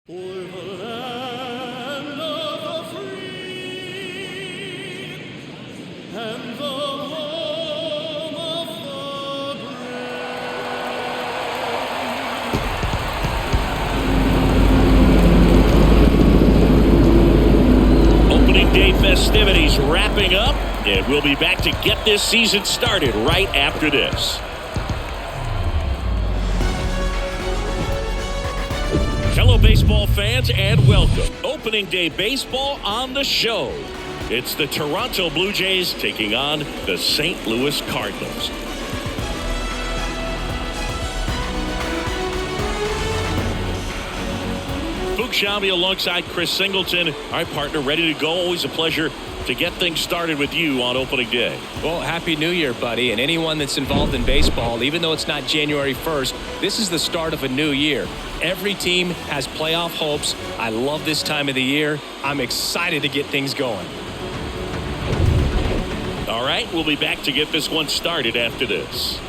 For the land of the free and the home of the brave. Opening day festivities wrapping up, and we'll be back to get this season started right after this. Hello, baseball fans, and welcome. Opening day baseball on the show. It's the Toronto Blue Jays taking on the St. Louis Cardinals. Fuchs Shambi alongside Chris Singleton. All right, partner, ready to go. Always a pleasure to get things started with you on opening day. Well, Happy New Year, buddy. And anyone that's involved in baseball, even though it's not January 1st, this is the start of a new year. Every team has playoff hopes. I love this time of the year. I'm excited to get things going. All right, we'll be back to get this one started after this.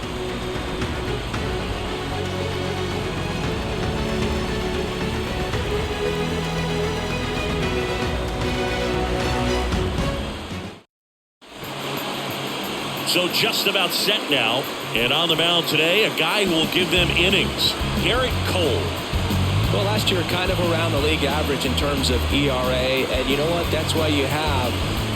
So just about set now, and on the mound today, a guy who will give them innings, Garrett Cole. Well, last year kind of around the league average in terms of ERA, and you know what? That's why you have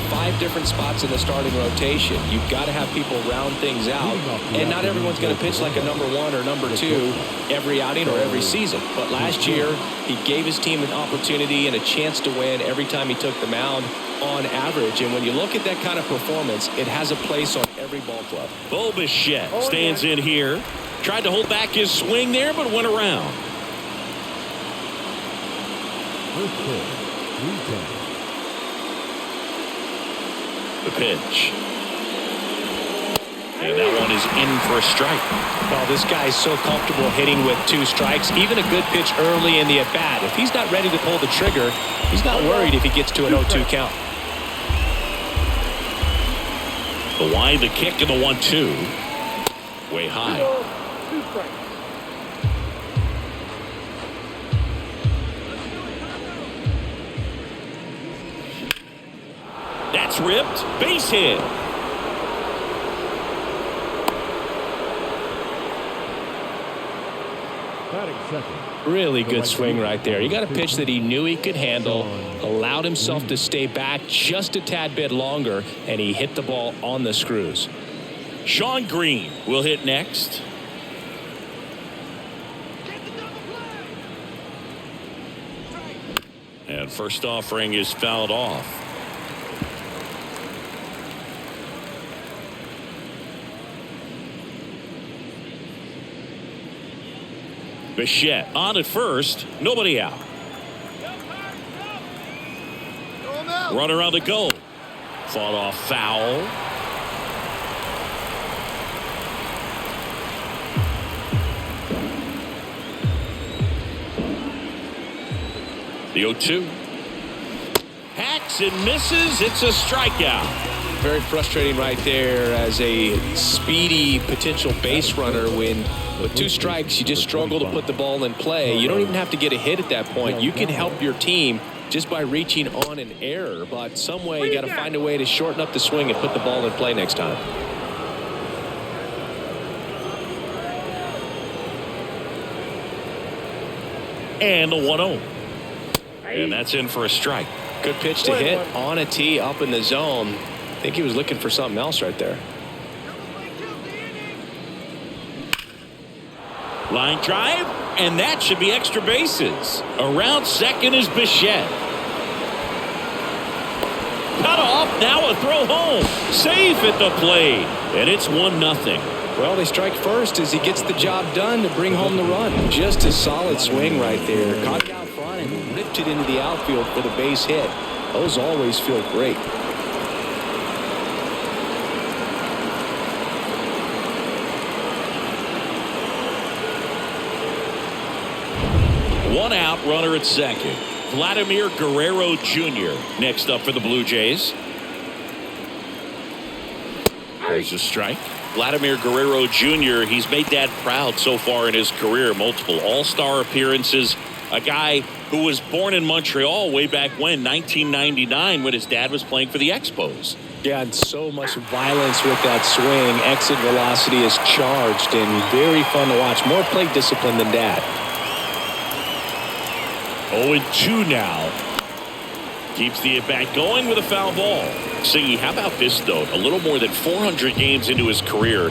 5 different spots in the starting rotation. You've got to have people round things out, and not everyone's going to pitch like a number 1 or number 2 every outing or every season. But last year, he gave his team an opportunity and a chance to win every time he took the mound on average. And when you look at that kind of performance, it has a place on every ball club. Bo Bichette stands in here. Tried to hold back his swing there, but went around. The pitch. And that one is in for a strike. Well, this guy's so comfortable hitting with 2 strikes. Even a good pitch early in the at-bat. If he's not ready to pull the trigger, he's not worried if he gets to an 0-2 count. The wind, the kick, and the 1-2. Way high. That's ripped. Base hit. Really good swing right there. He got a pitch that he knew he could handle, allowed himself to stay back just a tad bit longer, and he hit the ball on the screws. Sean Green will hit next. And first offering is fouled off. Bichette on at first, nobody out. Runner on the go. Fought off foul. The 0-2. Hacks and misses. It's a strikeout. Very frustrating right there as a speedy potential base runner when with 2 strikes you just struggle to put the ball in play. You don't even have to get a hit at that point. You can help your team just by reaching on an error, but some way you got to find a way to shorten up the swing and put the ball in play next time. And the 1-0. And that's in for a strike. Good pitch to hit on a tee up in the zone. I think he was looking for something else right there. Line drive, and that should be extra bases. Around second is Bichette. Cut off, now a throw home. Safe at the plate, and it's 1-0. Well, they strike first as he gets the job done to bring home the run. Just a solid swing right there. Caught it out front and ripped it into the outfield for the base hit. Those always feel great. One out, runner at second. Vladimir Guerrero Jr. next up for the Blue Jays. There's a strike. Vladimir Guerrero Jr., he's made Dad proud so far in his career. Multiple All-Star appearances, A guy who was born in Montreal way back when, 1999, when his dad was playing for the Expos. Yeah, and so much violence with that swing. Exit velocity is charged and very fun to watch. More plate discipline than dad. 0-2 now. Keeps the at-bat going with a foul ball. Siggy, how about this, though? A little more than 400 games into his career,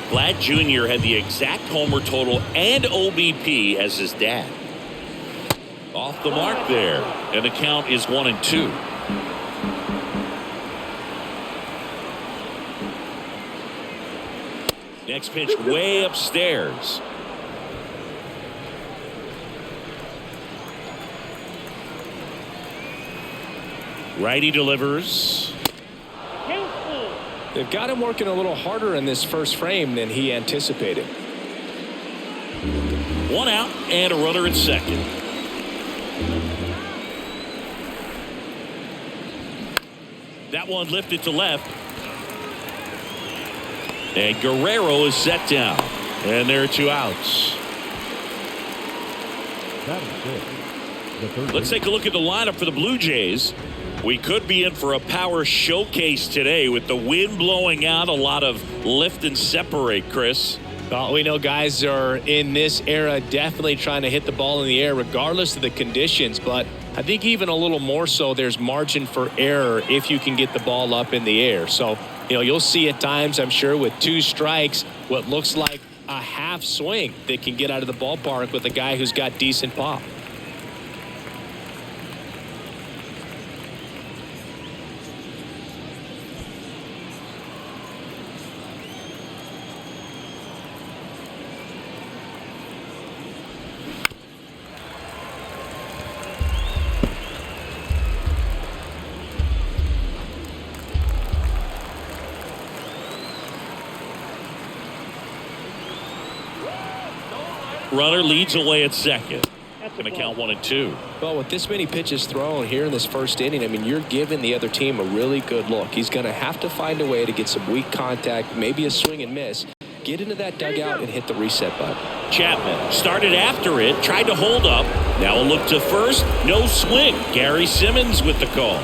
Vlad Jr. had the exact homer total and OBP as his dad. Off the mark there, and the count is 1-2. Next pitch way upstairs. Righty delivers. They've got him working a little harder in this first frame than he anticipated. 1 out and a runner at second. That one lifted to left. And Guerrero is set down. And there are 2 outs. Let's take a look at the lineup for the Blue Jays. We could be in for a power showcase today with the wind blowing out. A lot of lift and separate, Chris. Well, we know guys are in this era definitely trying to hit the ball in the air regardless of the conditions, but I think even a little more so there's margin for error if you can get the ball up in the air. So, you'll see at times, I'm sure, with 2 strikes, what looks like a half swing that can get out of the ballpark with a guy who's got decent pop. Runner leads away at second. Going to count 1-2. Well, with this many pitches thrown here in this first inning, I mean, you're giving the other team a really good look. He's going to have to find a way to get some weak contact, maybe a swing and miss, get into that dugout and hit the reset button. Chapman started after it, tried to hold up. Now a look to first. No swing. Gary Simmons with the call.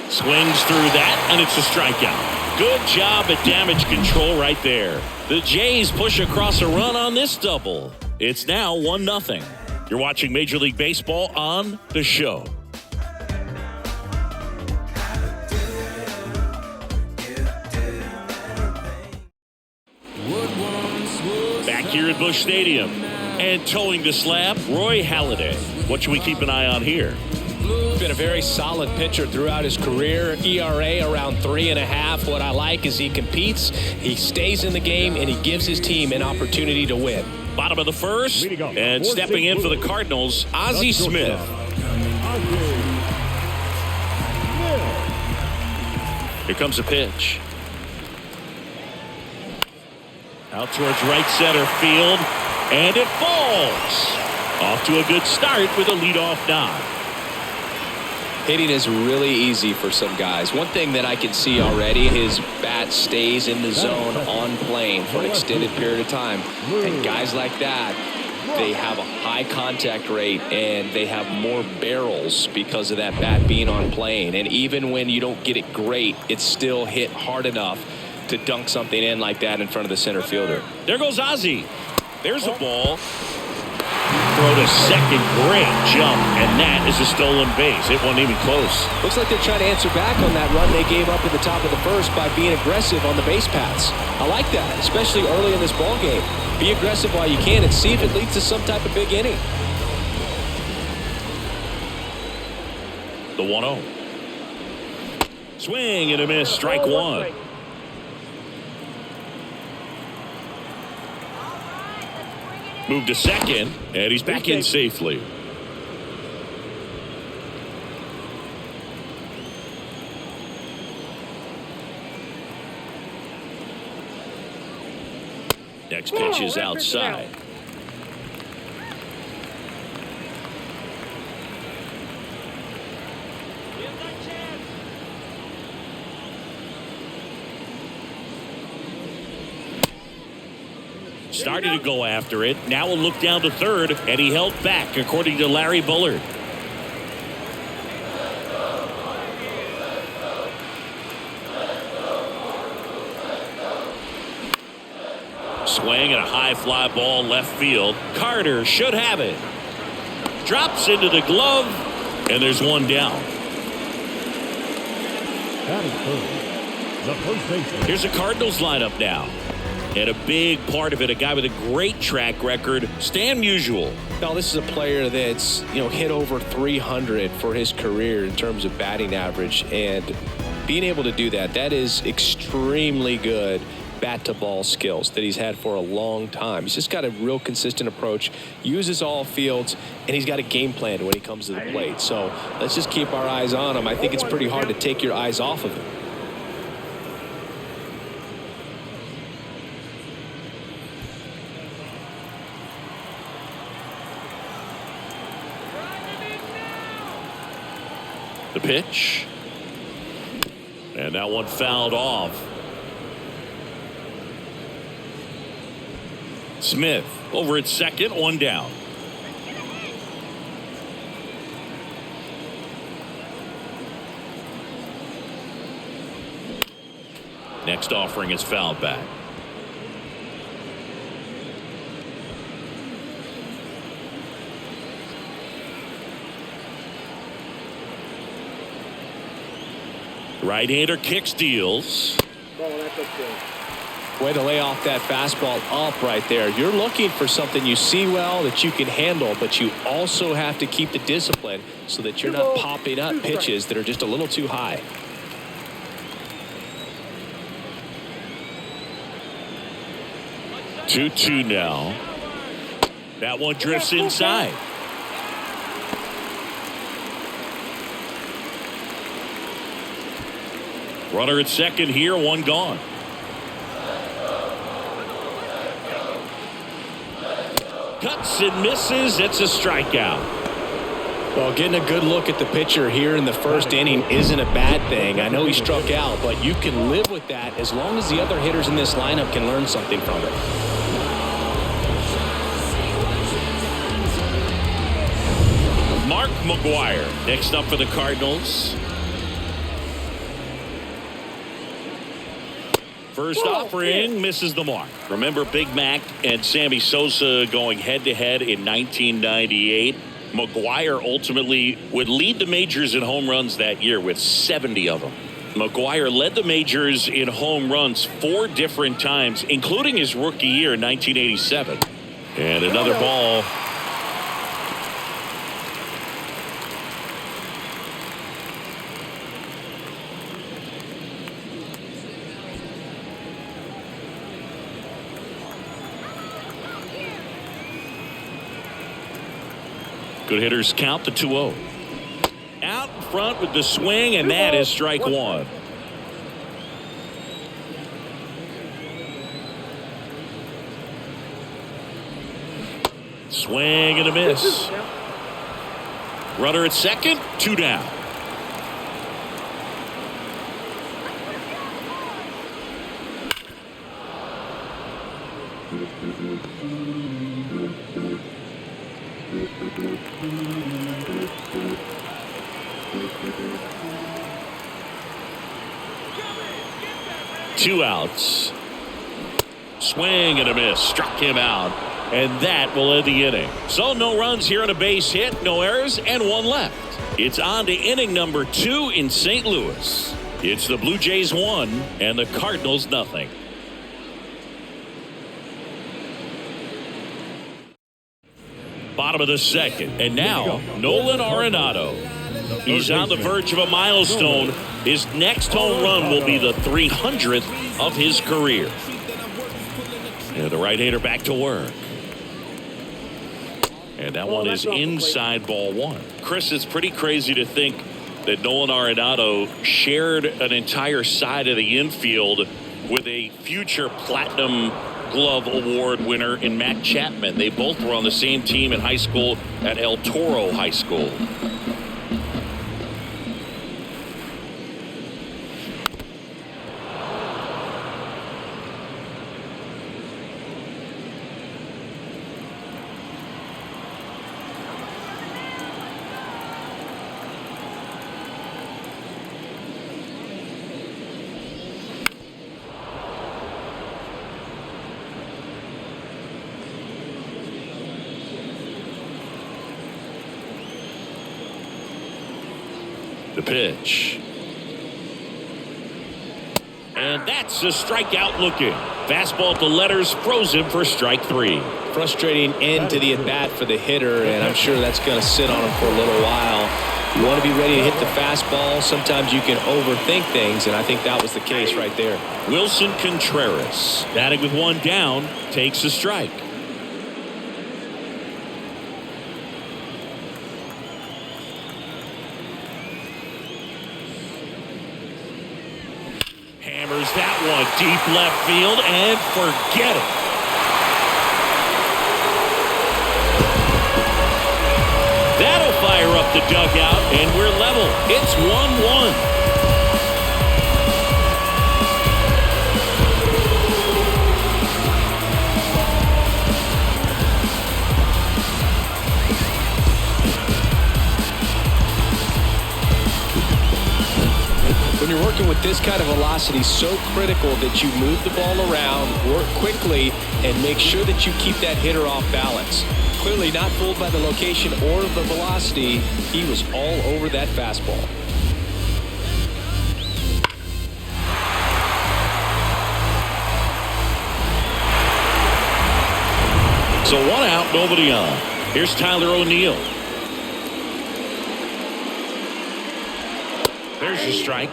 Swings through that, and it's a strikeout. Good job at damage control right there. The Jays push across a run on this double. It's now 1-0. You're watching Major League Baseball on the show. Back here at Busch Stadium. And towing the slab, Roy Halladay. What should we keep an eye on here? Been a very solid pitcher throughout his career. ERA around 3.5. What I like is he competes, he stays in the game, and he gives his team an opportunity to win. Bottom of the first, and stepping in for the Cardinals, Ozzie Smith. Here comes a pitch. Out towards right center field, and it falls. Off to a good start with a leadoff knock. Hitting is really easy for some guys. One thing that I can see already, his bat stays in the zone on plane for an extended period of time. And guys like that, they have a high contact rate and they have more barrels because of that bat being on plane. And even when you don't get it great, it's still hit hard enough to dunk something in like that in front of the center fielder. There goes Ozzie. There's a ball. Throw to second, great jump, and that is a stolen base. It wasn't even close. Looks like they're trying to answer back on that run they gave up at the top of the first by being aggressive on the base paths. I like that, especially early in this ball game. Be aggressive while you can and see if it leads to some type of big inning. The 1-0. Swing and a miss, strike one. Move to second, and he's back in safely. Next pitch is outside. Started to go after it. Now a look down to third, and he held back, according to Larry Bullard. Swing and a high fly ball left field. Carter should have it. Drops into the glove, and there's one down. Here's a Cardinals lineup now. And a big part of it, a guy with a great track record, Stan Musial. Now, this is a player that's, hit over 300 for his career in terms of batting average. And being able to do that, that is extremely good bat-to-ball skills that he's had for a long time. He's just got a real consistent approach, uses all fields, and he's got a game plan when he comes to the plate. So let's just keep our eyes on him. I think it's pretty hard to take your eyes off of him. The pitch. And that one fouled off. Smith over at second, one down. Next offering is fouled back. Right-hander kicks, deals. Way to lay off that fastball up right there. You're looking for something you see well that you can handle, but you also have to keep the discipline so that you're not popping up pitches that are just a little too high. Two now. That one drifts inside. Runner at second here, one gone. Cuts and misses. It's a strikeout. Well, getting a good look at the pitcher here in the first inning isn't a bad thing. I know he struck out, but you can live with that as long as the other hitters in this lineup can learn something from it. Mark McGwire next up for the Cardinals. First offering misses the mark. Remember Big Mac and Sammy Sosa going head-to-head in 1998. McGwire ultimately would lead the majors in home runs that year with 70 of them. McGwire led the majors in home runs 4 different times, including his rookie year in 1987. And another ball. Good hitters count the 2-0. Out in front with the swing, and that is strike one. Swing and a miss. Runner at second, 2 down. Two outs. Swing and a miss. Struck him out. And that will end the inning. So no runs here on a base hit, no errors, and 1 left. It's on to inning number 2 in St. Louis. It's the Blue Jays 1 and the Cardinals nothing. Bottom of the second. And now Nolan Arenado. He's on the verge of a milestone. His next home run will be the 300th of his career. And the right-hander back to work. And that one is inside ball 1. Chris, it's pretty crazy to think that Nolan Arenado shared an entire side of the infield with a future Platinum Glove Award winner in Matt Chapman. They both were on the same team in high school at El Toro High School. The pitch. And that's a strikeout looking. Fastball to letters, frozen for strike 3. Frustrating end to the at-bat for the hitter, and I'm sure that's going to sit on him for a little while. You want to be ready to hit the fastball. Sometimes you can overthink things, and I think that was the case right there. Wilson Contreras, batting with one down, takes a strike. Hammers that one deep left field and forget it. That'll fire up the dugout, and we're level. It's 1-1. When you're working with this kind of velocity, so critical that you move the ball around, work quickly, and make sure that you keep that hitter off balance. Clearly not fooled by the location or the velocity. He was all over that fastball. So 1 out, nobody on. Here's Tyler O'Neill. There's your strike.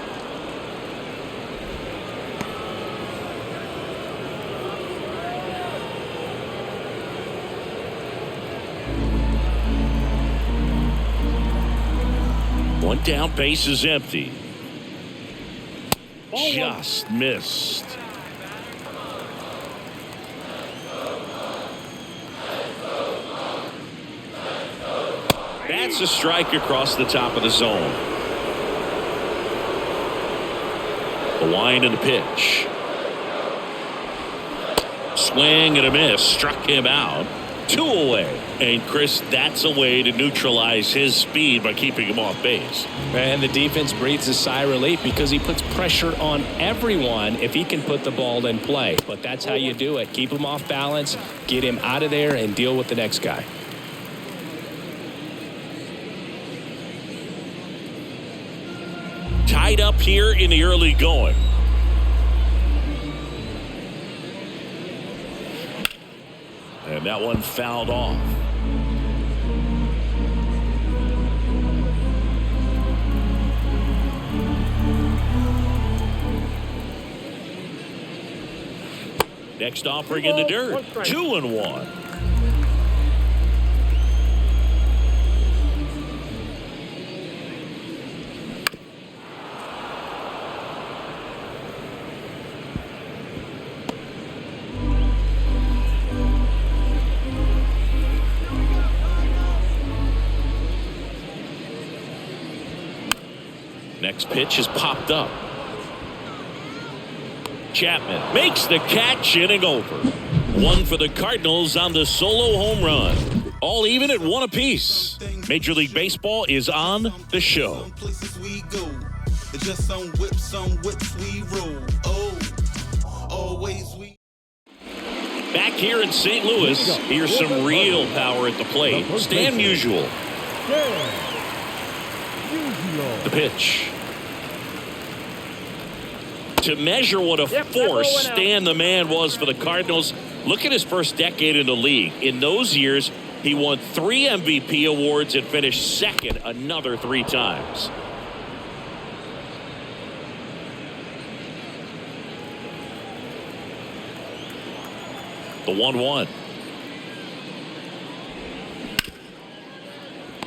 One down, base is empty. Just missed. That's a strike across the top of the zone. The wind and the pitch. Swing and a miss. Struck him out. 2 away. And Chris, that's a way to neutralize his speed by keeping him off base. And the defense breathes a sigh of relief because he puts pressure on everyone if he can put the ball in play. But that's how you do it. Keep him off balance, get him out of there, and deal with the next guy. Tied up here in the early going. And that one fouled off. Next offering in the dirt. 2-1. Next pitch is popped up. Chapman makes the catch, inning over. 1 for the Cardinals on the solo home run. All even at 1 apiece. Major League Baseball is on the show. Back here in St. Louis, here's some real power at the plate. Stan Musial. The pitch. To measure what a force Stan the Man was for the Cardinals, look at his first decade in the league. In those years, he won 3 MVP awards and finished second another 3 times. The 1-1.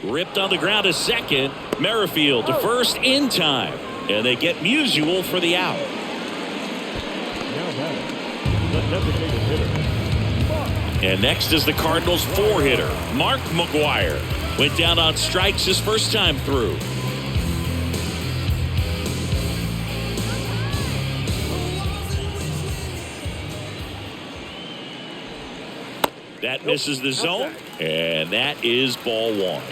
Ripped on the ground to second. Merrifield to first in time. And they get Musial for the out. And next is the Cardinals 4-hitter, Mark McGwire. Went down on strikes his first time through. That misses the zone, and that is ball 1.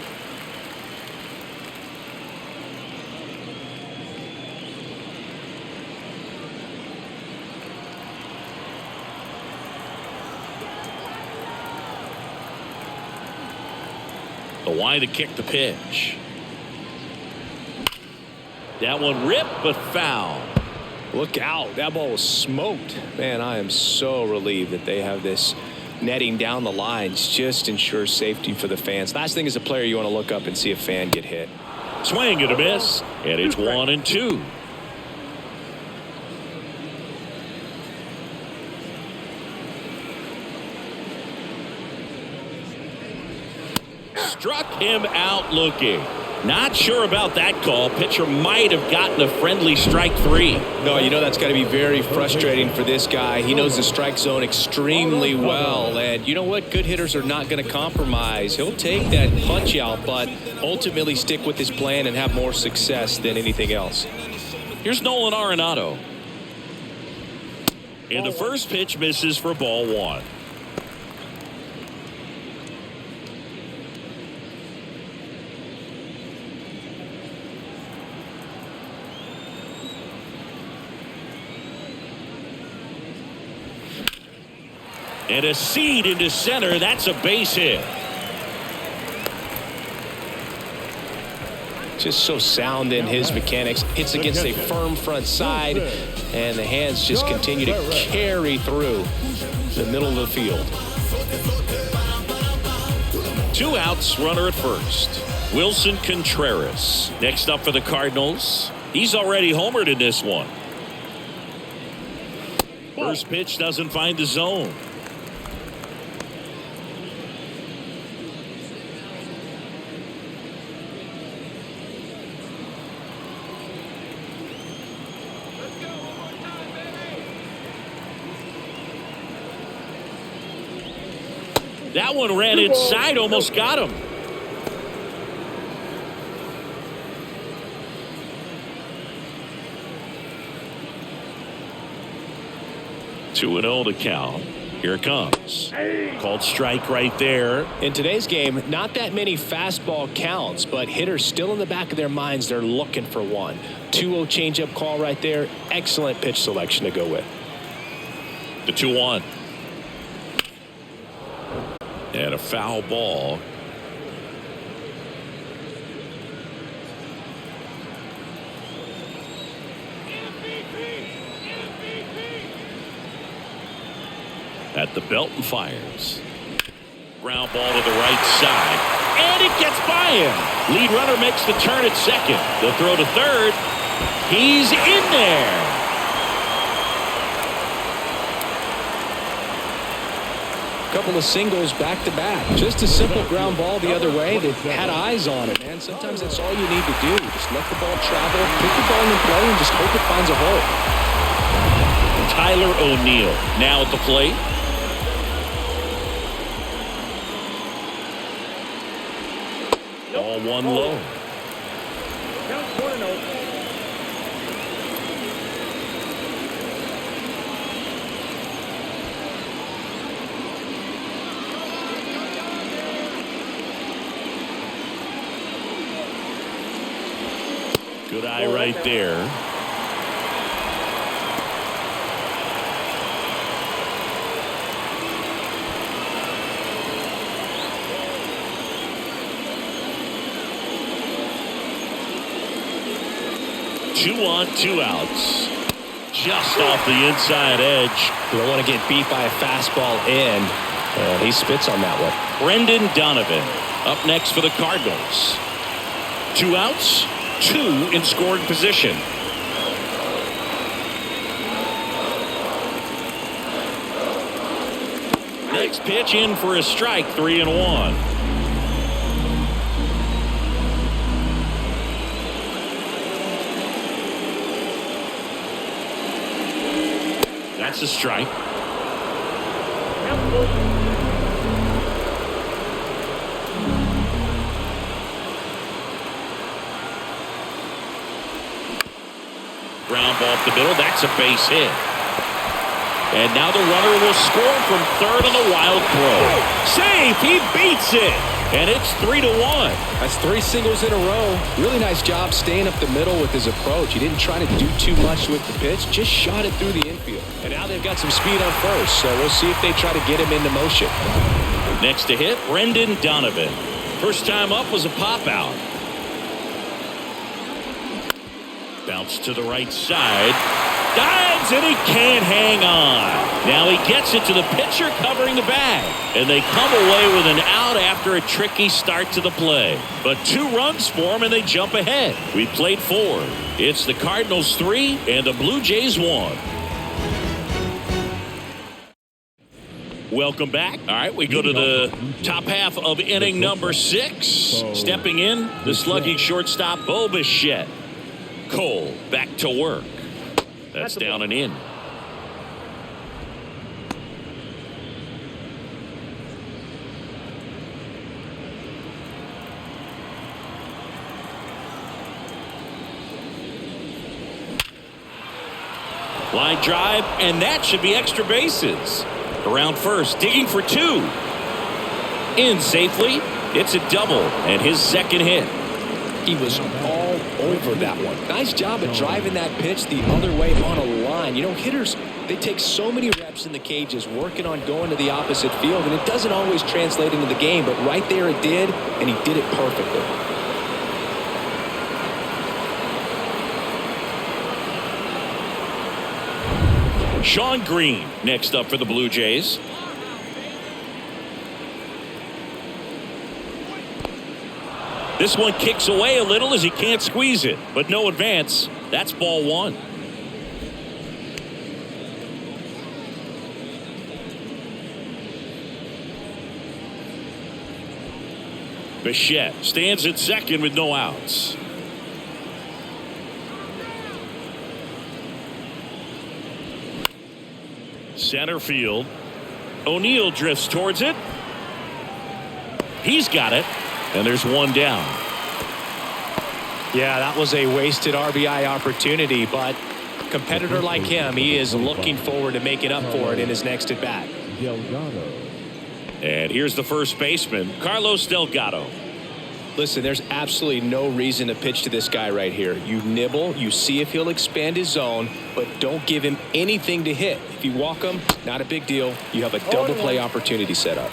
The wind to kick the pitch. That one ripped, but foul. Look out. That ball was smoked. Man, I am so relieved that they have this netting down the lines. Just ensures safety for the fans. Last thing as a player, you want to look up and see a fan get hit. Swing and a miss, and it's 1-2. Struck him out looking. Not sure about that call. Pitcher might have gotten a friendly strike 3. No, you know that's got to be very frustrating for this guy. He knows the strike zone extremely well. And you know what? Good hitters are not going to compromise. He'll take that punch out, but ultimately stick with his plan and have more success than anything else. Here's Nolan Arenado. And the first pitch misses for ball 1. And a seed into center. That's a base hit. Just so sound in his mechanics. Hits against a firm front side, and the hands just continue to carry through the middle of the field. 2 outs, runner at first. Wilson Contreras. Next up for the Cardinals. He's already homered in this one. First pitch doesn't find the zone. That one ran inside, almost got him. Two and 0 to count. Here it comes. Called strike right there. In today's game, not that many fastball counts, but hitters still in the back of their minds, they're looking for one. 2-0 changeup call right there. Excellent pitch selection to go with. The 2-1. And a foul ball. At the belt and fires. Ground ball to the right side. And it gets by him. Lead runner makes the turn at second. They'll throw to third. He's in there. Couple of singles back to back. Just a simple ground ball the other way. They've had eyes on it, man. Sometimes that's all you need to do. Just let the ball travel, pick the ball in play, and just hope it finds a hole. Tyler O'Neill now at the plate. Ball 1 low. Good eye right there. Two on, 2 outs. Just off the inside edge. You don't want to get beat by a fastball in. He spits on that one. Brendan Donovan up next for the Cardinals. 2 outs. 2 in scoring position. Next pitch in for a strike, 3-1. That's a strike. Ground ball up the middle. That's a base hit. And now the runner will score from third on the wild throw. Safe. He beats it. And it's 3-1. That's 3 singles in a row. Really nice job staying up the middle with his approach. He didn't try to do too much with the pitch. Just shot it through the infield. And now they've got some speed on first. So we'll see if they try to get him into motion. Next to hit, Brendan Donovan. First time up was a pop out. Bounce to the right side. Dives, and he can't hang on. Now he gets it to the pitcher covering the bag. And they come away with an out after a tricky start to the play. But 2 runs for him, and they jump ahead. We played 4. It's the Cardinals 3 and the Blue Jays 1. Welcome back. All right, we go to the top half of inning number 6. Stepping in, the slugging shortstop, Bichette. Cole back to work. That's down and in. Line drive, and that should be extra bases. Around first, digging for 2. In safely. It's a double, and his second hit. He was all over that one. Nice job of driving that pitch the other way on a line. You know, hitters, they take so many reps in the cages working on going to the opposite field, and it doesn't always translate into the game, but right there it did, and he did it perfectly. Shawn Green next up for the Blue Jays. This one kicks away a little as he can't squeeze it, but no advance. That's ball 1. Bichette stands at second with no outs. Center field. O'Neill drifts towards it. He's got it. And there's one down. Yeah, that was a wasted RBI opportunity, but a competitor like him, he is looking forward to making up for it in his next at bat. And here's the first baseman, Carlos Delgado. Listen, there's absolutely no reason to pitch to this guy right here. You nibble, you see if he'll expand his zone, but don't give him anything to hit. If you walk him, not a big deal. You have a double play opportunity set up.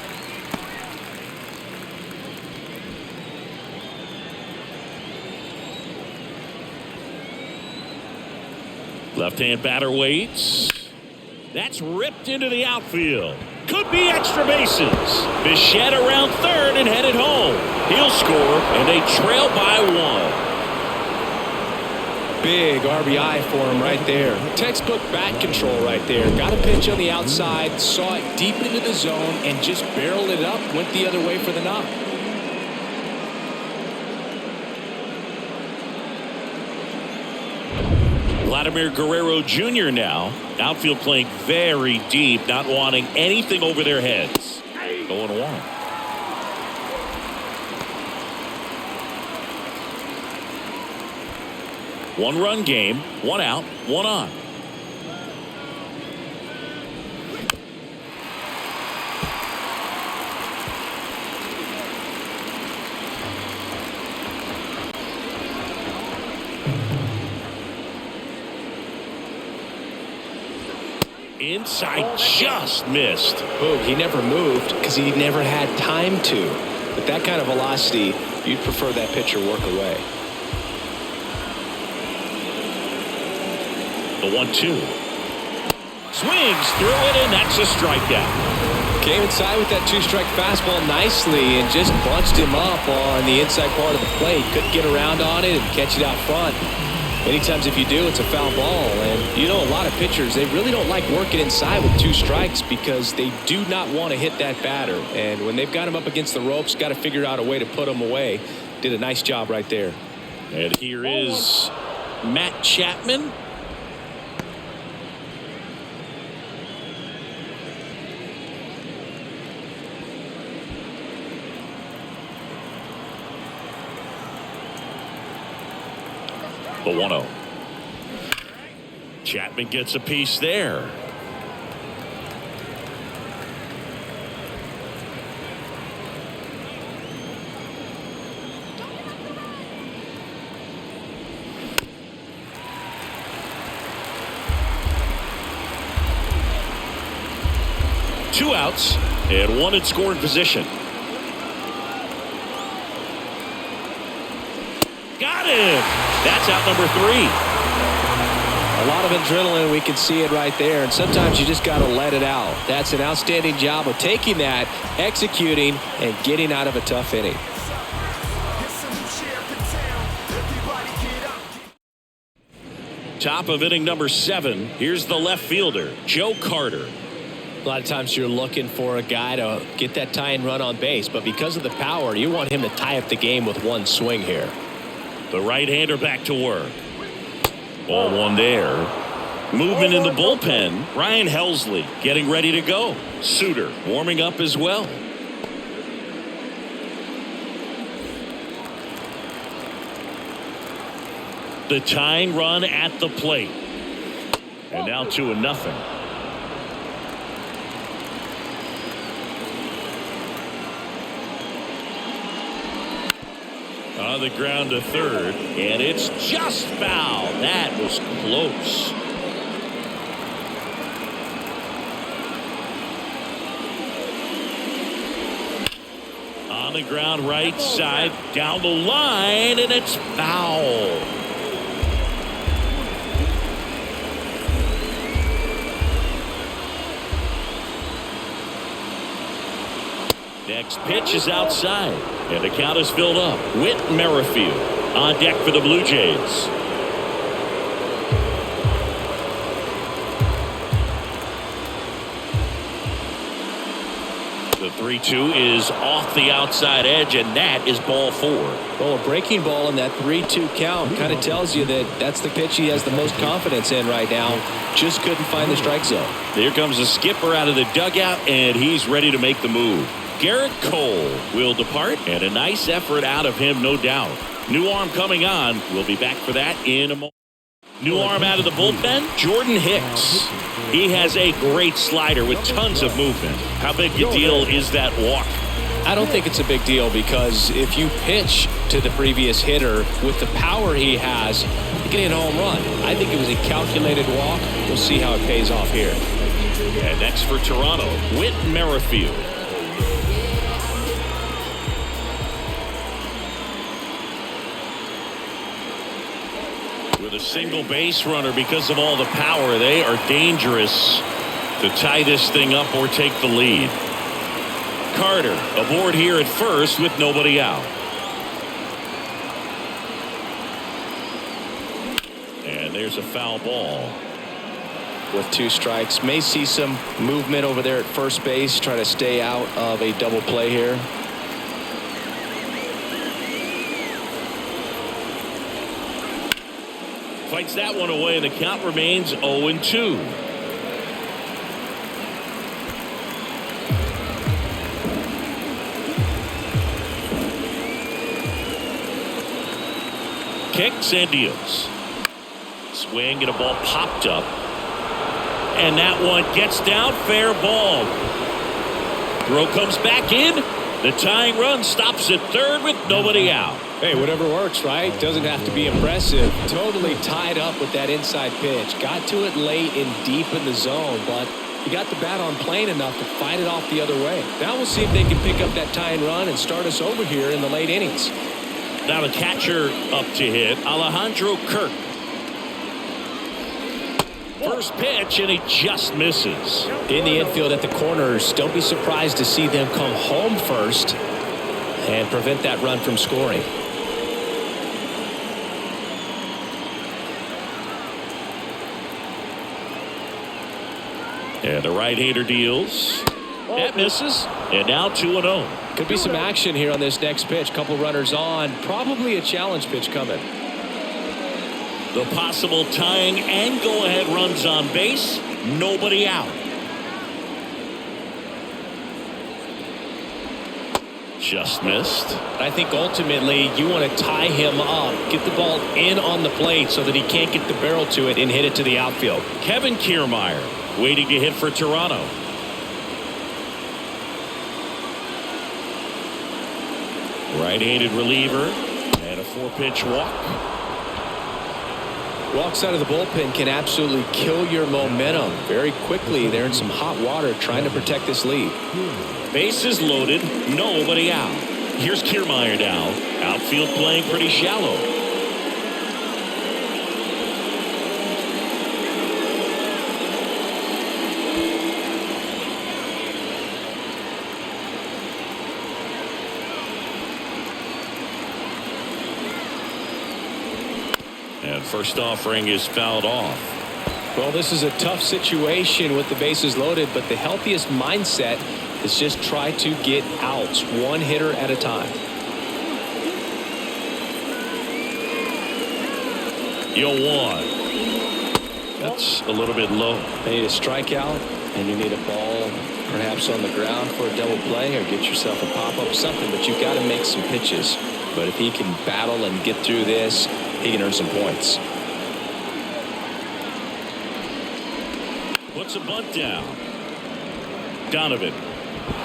Left-hand batter waits. That's ripped into the outfield. Could be extra bases. Bichette around third and headed home. He'll score, and they trail by 1. Big RBI for him right there. Textbook bat control right there. Got a pitch on the outside, saw it deep into the zone, and just barreled it up, went the other way for the knock. Vladimir Guerrero Jr. now. Outfield playing very deep, not wanting anything over their heads. 0-1. One-run game, 1 out, 1 on. Inside, just missed. Oh, he never moved because he never had time to. With that kind of velocity, you'd prefer that pitcher work away. The 1-2. Swings through it, and that's a strikeout. Came inside with that 2-strike fastball nicely and just bunched him up on the inside part of the plate. Couldn't get around on it and catch it out front. Many times if you do, it's a foul ball. And you know, a lot of pitchers, they really don't like working inside with 2 strikes because they do not want to hit that batter. And when they've got him up against the ropes, got to figure out a way to put him away. Did a nice job right there. And here is Matt Chapman. The 1-0. Chapman gets a piece there. Two outs and 1 in scoring position. Got him. That's out number 3. lot of adrenaline. We can see it right there. And sometimes you just got to let it out. That's an outstanding job of taking that, executing, and getting out of a tough inning. Top of inning number 7. Here's the left fielder, Joe Carter. A lot of times you're looking for a guy to get that tying run on base, but because of the power, you want him to tie up the game with one swing here. The right-hander back to work. Ball one there. Movement in the bullpen. Ryan Helsley getting ready to go. Suter warming up as well. The tying run at the plate. And now 2-0. On the ground to third, and it's just foul. That was close. On the ground right side, down the line, and it's foul. Next pitch is outside, and the count is filled up. Whit Merrifield on deck for the Blue Jays. The 3-2 is off the outside edge, and that is ball 4. Well, a breaking ball in that 3-2 count kind of tells you that that's the pitch he has the most confidence in right now. Just couldn't find the strike zone. Here comes the skipper out of the dugout, and he's ready to make the move. Garrett Cole will depart, and a nice effort out of him, no doubt. New arm coming on. We'll be back for that in a moment. New arm out of the bullpen, Jordan Hicks. He has a great slider with tons of movement. How big a deal is that walk? I don't think it's a big deal, because if you pitch to the previous hitter with the power he has, you can hit a home run. I think it was a calculated walk. We'll see how it pays off here. And next for Toronto, Whit Merrifield. With a single base runner, because of all the power, they are dangerous to tie this thing up or take the lead. Carter aboard here at first with nobody out. And there's a foul ball. With 2 strikes, may see some movement over there at first base, try to stay out of a double play here. Fights that one away, and the count remains 0-2. Kicks and deals. Swing, and a ball popped up. And that one gets down, fair ball. Throw comes back in. The tying run stops at third with nobody out. Hey, whatever works, right? Doesn't have to be impressive. Totally tied up with that inside pitch. Got to it late and deep in the zone, but he got the bat on plane enough to fight it off the other way. Now we'll see if they can pick up that tying run and start us over here in the late innings. Now the catcher up to hit, Alejandro Kirk. First pitch, and he just misses. In the infield at the corners, don't be surprised to see them come home first and prevent that run from scoring. And the right-hander deals. That misses. And now 2-0. Could be some action here on this next pitch. Couple runners on. Probably a challenge pitch coming. The possible tying and go-ahead runs on base. Nobody out. Just missed. I think ultimately you want to tie him up, get the ball in on the plate so that he can't get the barrel to it and hit it to the outfield. Kevin Kiermaier waiting to hit for Toronto. Right-handed reliever and a 4-pitch walk. Walks out of the bullpen can absolutely kill your momentum very quickly. They're in some hot water trying to protect this lead. Bases loaded, nobody out. Here's Kiermaier now. Outfield playing pretty shallow. And first offering is fouled off. Well, this is a tough situation with the bases loaded, but the healthiest mindset is just try to get outs one hitter at a time. You'll one. That's a little bit low. You need a strikeout, and you need a ball perhaps on the ground for a double play, or get yourself a pop-up, something, but you've got to make some pitches. But if he can battle and get through this, he can earn some points. Puts a bunt down. Donovan.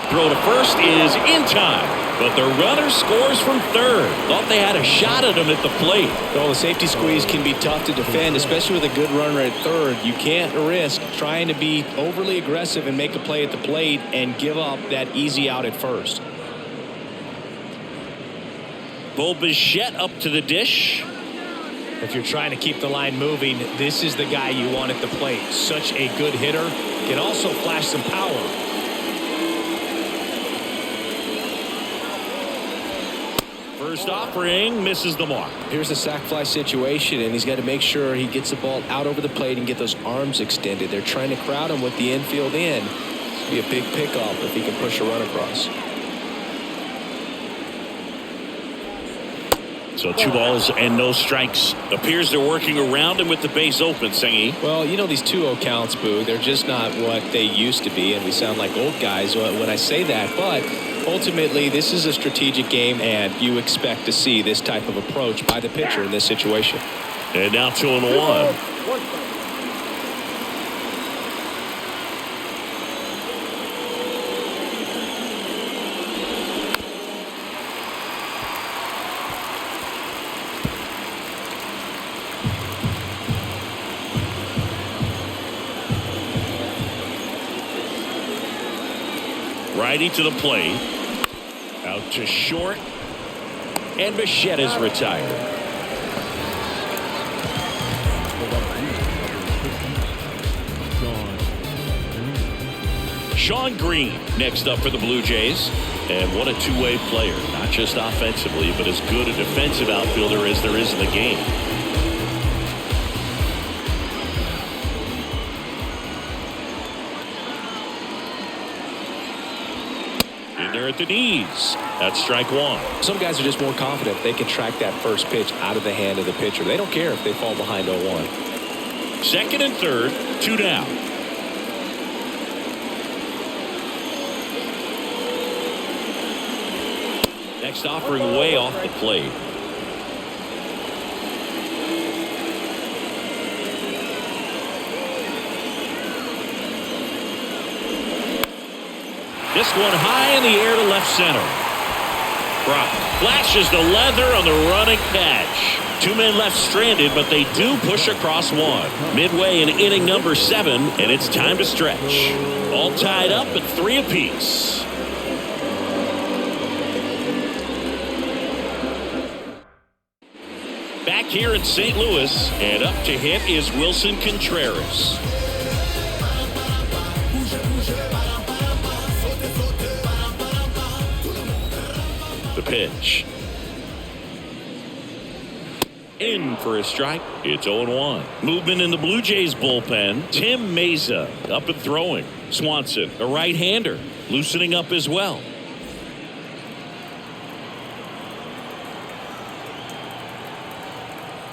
Throw to first is in time, but the runner scores from third. Thought they had a shot at him at the plate. Well, the safety squeeze can be tough to defend, especially with a good runner at third. You can't risk trying to be overly aggressive and make a play at the plate and give up that easy out at first. Bo Bichette up to the dish. If you're trying to keep the line moving, this is the guy you want at the plate. Such a good hitter. Can also flash some power. First offering misses the mark. Here's a sac fly situation, and he's got to make sure he gets the ball out over the plate and get those arms extended. They're trying to crowd him with the infield in. It'll be a big pickoff if he can push a run across. So 2 balls and no strikes. Appears they're working around him with the base open, Sengi. Well, you know, these 2-0 counts, Boo, they're just not what they used to be, and we sound like old guys when I say that. But ultimately, this is a strategic game, and you expect to see this type of approach by the pitcher in this situation. And now 2-1. Righty to the plate. Out to short. And Bichette is retired. Sean Green next up for the Blue Jays. And what a two-way player. Not just offensively, but as good a defensive outfielder as there is in the game. There at the knees. That's strike one. Some guys are just more confident they can track that first pitch out of the hand of the pitcher. They don't care if they fall behind 0-1. Second and third, 2 down. Next offering way off the plate. This one high in the air to left center. Brock flashes the leather on the running catch. 2 men left stranded, but they do push across one. Midway in inning number 7, and it's time to stretch. All tied up at 3 apiece. Back here in St. Louis, and up to hit is Wilson Contreras. Pitch. In for a strike. It's 0-1. Movement in the Blue Jays bullpen. Tim Meza up and throwing. Swanson, a right-hander, loosening up as well.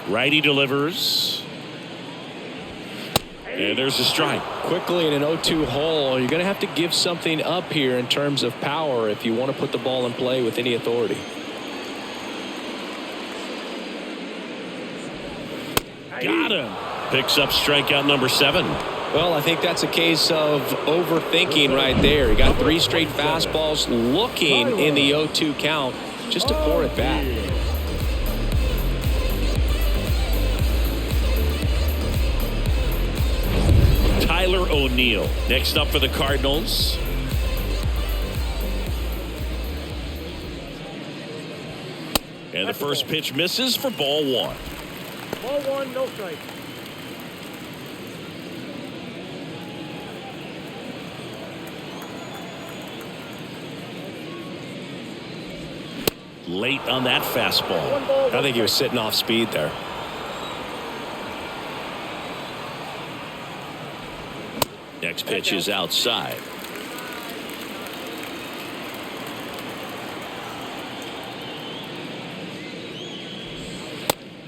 Righty delivers. And there's a strike. Quickly in an 0-2 hole, you're going to have to give something up here in terms of power if you want to put the ball in play with any authority. Got him. Picks up strikeout number 7. Well, I think that's a case of overthinking right there. He got 3 straight fastballs looking in the 0-2 count just to pour it back. Tyler O'Neill next up for the Cardinals. And the first pitch misses for ball 1. Ball 1, no strike. Late on that fastball. I think he was sitting off speed there. Next pitch is outside.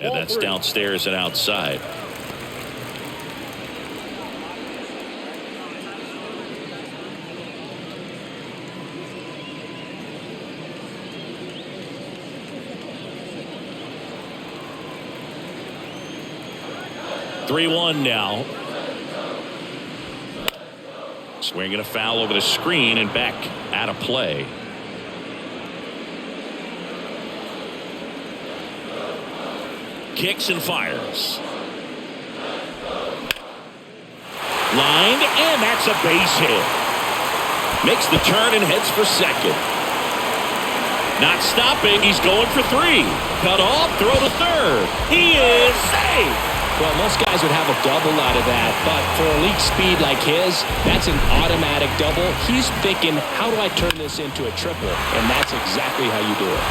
And that's downstairs and outside. Three-one now. Swinging a foul over the screen and back out of play. Kicks and fires. Lined, and that's a base hit. Makes the turn and heads for second. Not stopping, he's going for three. Cut off, throw to third. He is safe. Well, most guys would have a double out of that, but for elite speed like his, that's an automatic double. He's thinking, how do I turn this into a triple? And that's exactly how you do it.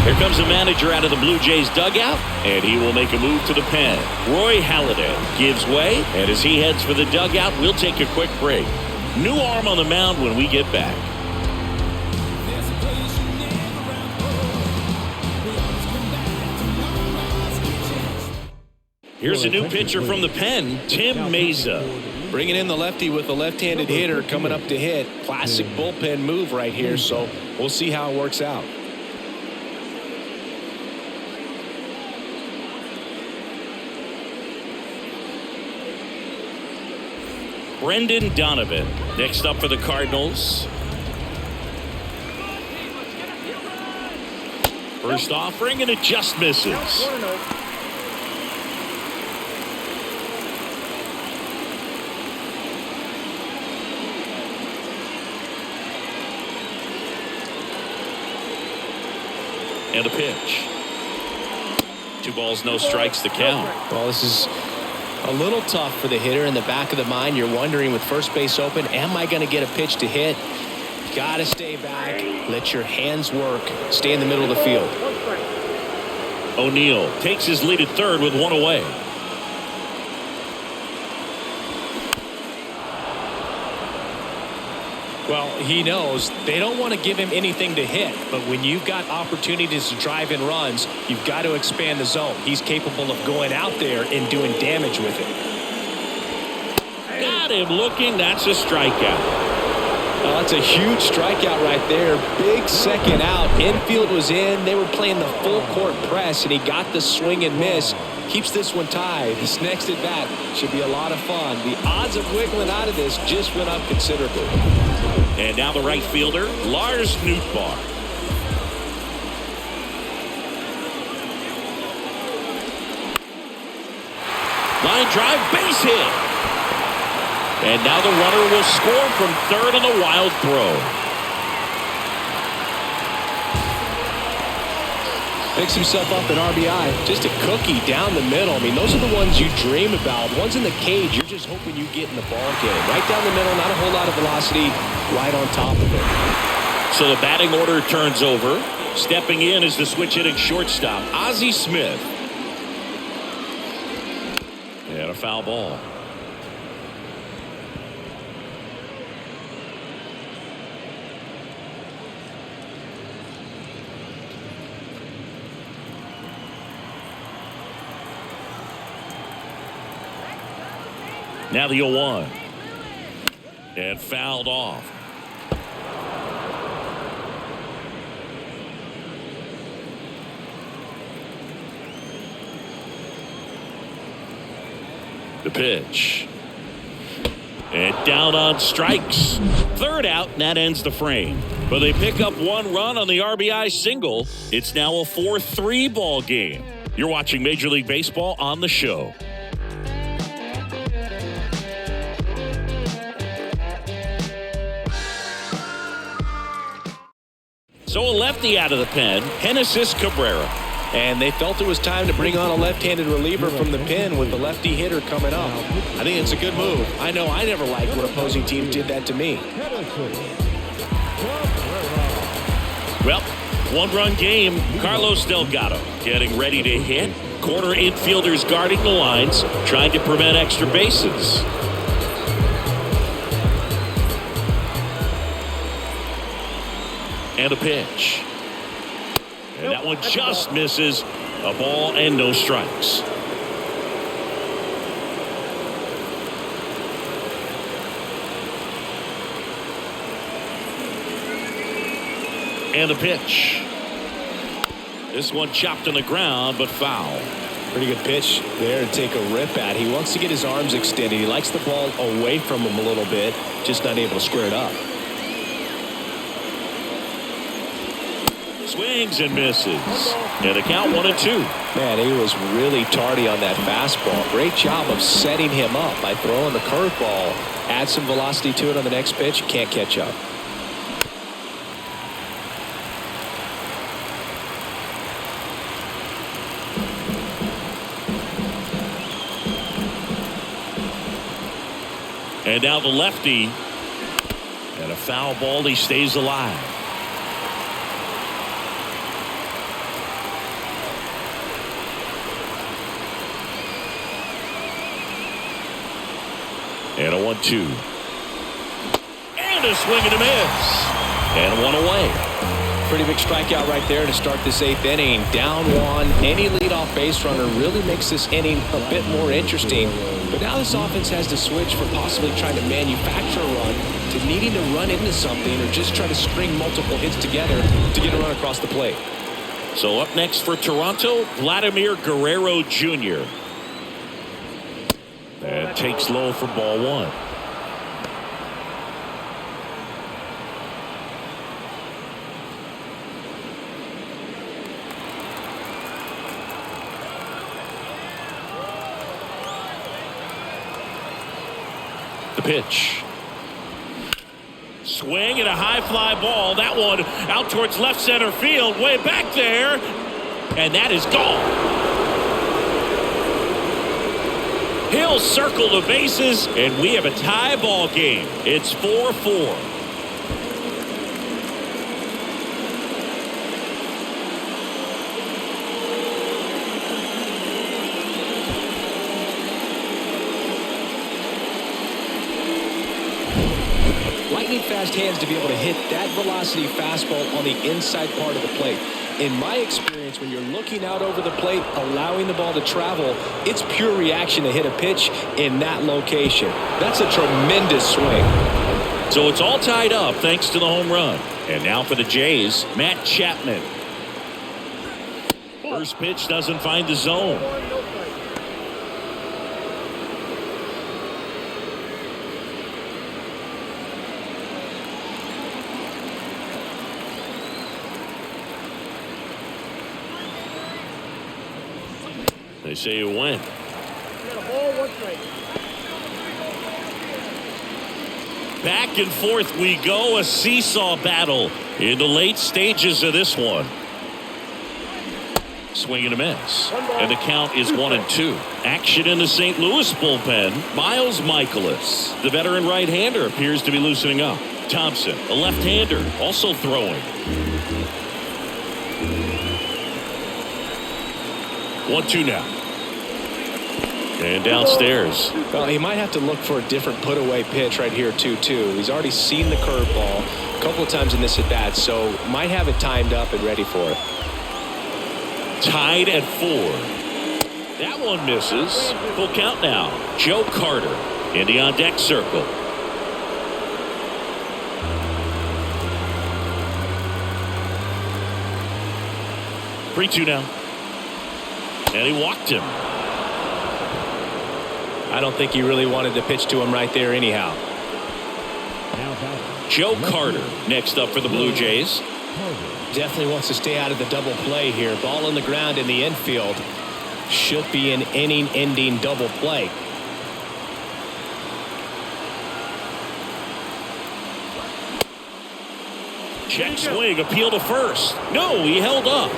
Here comes the manager out of the Blue Jays dugout, and he will make a move to the pen. Roy Halladay gives way, and as he heads for the dugout, we'll take a quick break. New arm on the mound when we get back. Here's a new pitcher from the pen, Tim Mesa. Bringing in the lefty with a left-handed hitter coming up to hit. Classic bullpen move right here, so we'll see how it works out. Brendan Donovan next up for the Cardinals. First offering, and it just misses. And a pitch. 2 balls, no strikes, the count. Well, this is a little tough for the hitter. In the back of the mind, you're wondering with first base open, am I going to get a pitch to hit? You got to stay back. Let your hands work. Stay in the middle of the field. O'Neill takes his lead at third with 1 away. Well, he knows they don't want to give him anything to hit, but when you've got opportunities to drive in runs, you've got to expand the zone. He's capable of going out there and doing damage with it. Got him looking. That's a strikeout. Oh, that's a huge strikeout right there. Big second out. Infield was in. They were playing the full court press, and he got the swing and miss. Keeps this one tied. This next at bat should be a lot of fun. The odds of wiggling out of this just went up considerably. And now the right fielder, Lars Nootbaar. Line drive, base hit. And now the runner will score from third on the wild throw. Picks himself up an RBI. Just a cookie down the middle. I mean, those are the ones you dream about. Ones in the cage, you're just hoping you get in the ball game. Right down the middle, not a whole lot of velocity, right on top of it. So the batting order turns over. Stepping in is the switch hitting shortstop, Ozzie Smith. And a foul ball. Now the 0-1. And fouled off. The pitch. And down on strikes. Third out, and that ends the frame. But they pick up 1 run on the RBI single. It's now a 4-3 ball game. You're watching Major League Baseball on the show. So a lefty out of the pen, Genesis Cabrera. And they felt it was time to bring on a left-handed reliever from the pen with the lefty hitter coming up. I think it's a good move. I know I never liked when opposing teams did that to me. Well, one-run game. Carlos Delgado getting ready to hit. Corner infielders guarding the lines, trying to prevent extra bases. And a pitch. And that one just misses. A ball and no strikes. And a pitch. This one chopped on the ground, but foul. Pretty good pitch there to take a rip at. He wants to get his arms extended. He likes the ball away from him a little bit, just not able to square it up. Swings and misses. And a count 1-2. Man, he was really tardy on that fastball. Great job of setting him up by throwing the curveball. Add some velocity to it on the next pitch. Can't catch up. And now the lefty. And a foul ball. He stays alive. And a 1-2. And a swing and a miss. And one away. Pretty big strikeout right there to start this 8th inning. Down one. Any leadoff base runner really makes this inning a bit more interesting. But now this offense has to switch from possibly trying to manufacture a run to needing to run into something or just try to string multiple hits together to get a run across the plate. So up next for Toronto, Vladimir Guerrero Jr. And takes low for ball one. The pitch. Swing and a high fly ball. That one out towards left center field. Way back there. And that is gone. He'll circle the bases, and we have a tie ball game. It's 4-4. Lightning fast hands to be able to hit that velocity fastball on the inside part of the plate. In my experience, when you're looking out over the plate, allowing the ball to travel, it's pure reaction to hit a pitch in that location. That's a tremendous swing. So it's all tied up thanks to the home run. And now for the Jays, Matt Chapman. First pitch doesn't find the zone. They say you win. Back and forth we go. A seesaw battle in the late stages of this one. Swing and a miss. And the count is 1-2. Action in the St. Louis bullpen. Miles Michaelis, the veteran right-hander, appears to be loosening up. Thompson, a left-hander, also throwing. 1-2 now. And downstairs. Well, he might have to look for a different put-away pitch right here, 2-2. He's already seen the curveball a couple of times in this at-bat, so might have it timed up and ready for it. Tied at 4. That one misses. Full count now. Joe Carter in the on-deck circle. Three-two now. And he walked him. I don't think he really wanted to pitch to him right there anyhow. Joe Carter next up for the Blue Jays. Definitely wants to stay out of the double play here. Ball on the ground in the infield. Should be an inning-ending double play. Check swing, appeal to first. No, he held up.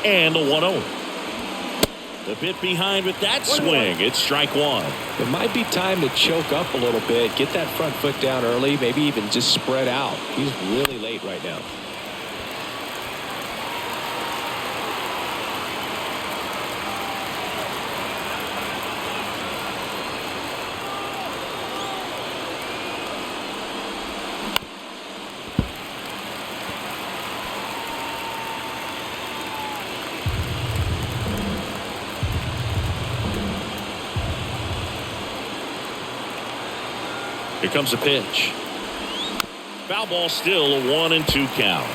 And the 1-0. A bit behind with that swing. It's strike one. It might be time to choke up a little bit, get that front foot down early, maybe even just spread out. He's really late right now. Here comes a pitch. Foul ball, still a 1-2 count.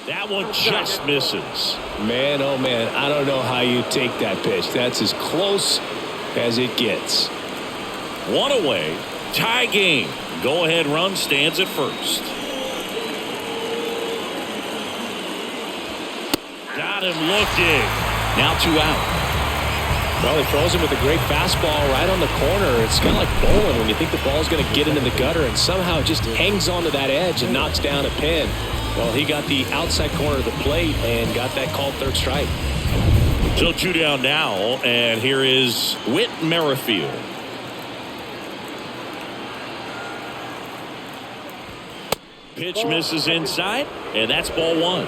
That one just misses. Man, oh man, I don't know how you take that pitch. That's as close as it gets. One away. Tie game. Go ahead run stands at first. Got him looking. Now 2 out. Well, he throws him with a great fastball right on the corner. It's kind of like bowling when you think the ball's going to get into the gutter, and somehow it just hangs onto that edge and knocks down a pin. Well, he got the outside corner of the plate and got that called third strike. So 2 down now, and here is Whit Merrifield. Pitch misses inside, and that's ball 1.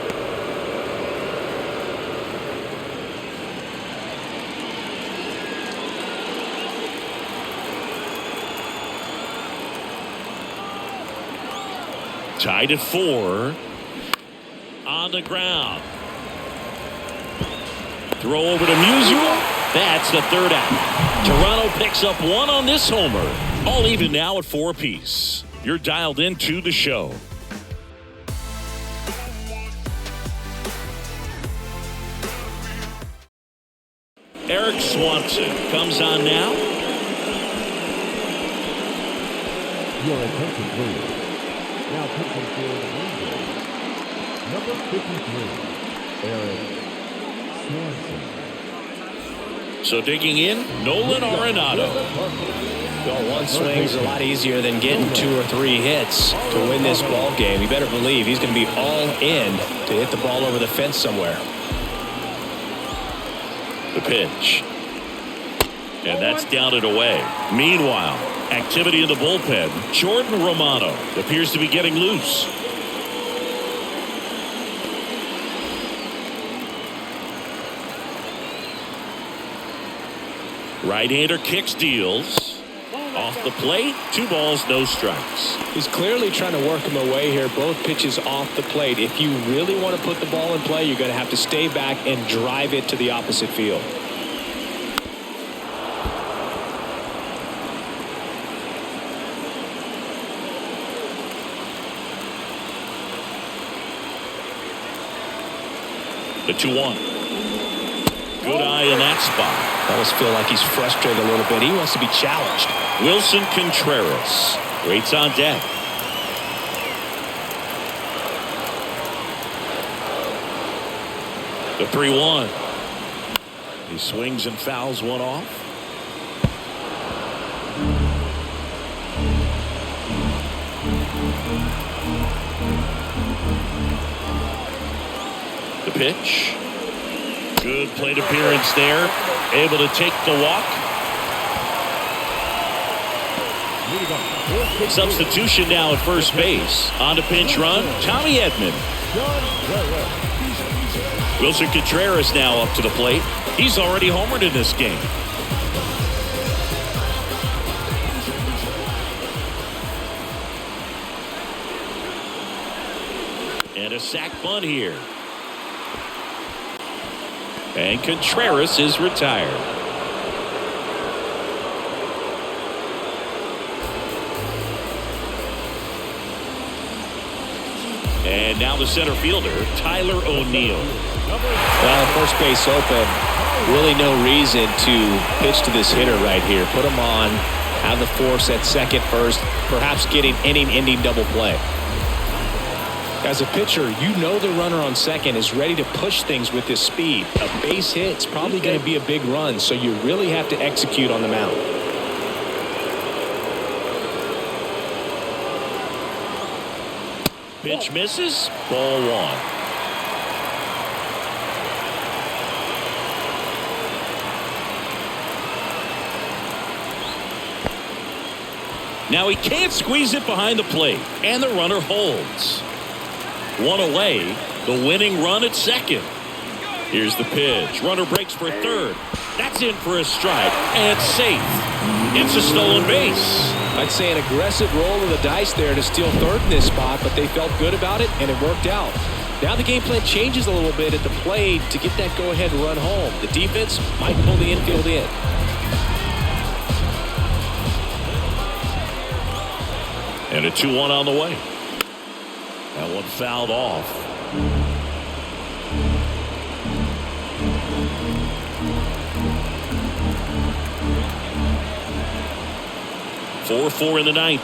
Tied at 4. On the ground. Throw over to Musial. That's the 3rd out. Toronto picks up 1 on this homer. All even now at 4 apiece. You're dialed into the show. Eric Swanson comes on now. Your attention, please. Now pitching for the Bluejays, number 53, Eric Swanson. So digging in, Nolan Arenado. Well, 1 swing's a lot easier than getting 2 or 3 hits to win this ball game. You better believe he's going to be all in to hit the ball over the fence somewhere. The pitch. And that's down and away. Meanwhile, activity in the bullpen. Jordan Romano appears to be getting loose. Right-hander kicks, deals. Off the plate, 2 balls, no strikes. He's clearly trying to work him away here. Both pitches off the plate. If you really want to put the ball in play, you're going to have to stay back and drive it to the opposite field. The 2-1. Good eye in that spot. I almost feel like he's frustrated a little bit. He wants to be challenged. Wilson Contreras waits on deck. The 3-1. He swings and fouls one off. The pitch. Good plate appearance there. Able to take the walk. Substitution now at first base. On to pinch run, Tommy Edman. Wilson Contreras now up to the plate. He's already homered in this game. And a sac bunt here. And Contreras is retired. And now the center fielder, Tyler O'Neill. Well, first base open. Really no reason to pitch to this hitter right here. Put him on, have the force at second, first, perhaps getting inning-ending double play. As a pitcher, you know the runner on second is ready to push things with his speed. A base hit's probably going to be a big run, so you really have to execute on the mound. Pitch misses. Ball one. Now he can't squeeze it behind the plate, and the runner holds. One away, the winning run at second. Here's the pitch. Runner breaks for third. That's in for a strike, and it's safe. It's a stolen base. I'd say an aggressive roll of the dice there to steal third in this spot, but they felt good about it, and it worked out. Now the game plan changes a little bit at the plate to get that go-ahead run home. The defense might pull the infield in. And a 2-1 on the way. That one fouled off. Four in the ninth.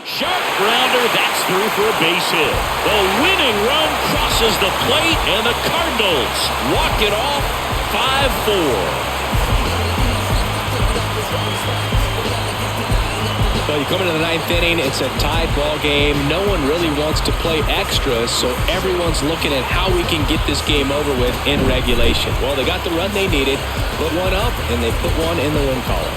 Sharp grounder. That's through for a base hit. The winning run crosses the plate, and the Cardinals walk it off 5-4. Well, you come into the ninth inning, it's a tied ball game. No one really wants to play extra, so everyone's looking at how we can get this game over with in regulation. Well, they got the run they needed, put one up, and they put one in the win column.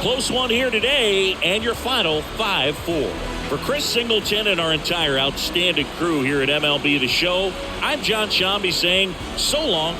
Close one here today, and your final 5-4. For Chris Singleton and our entire outstanding crew here at MLB The Show, I'm John Shambi saying so long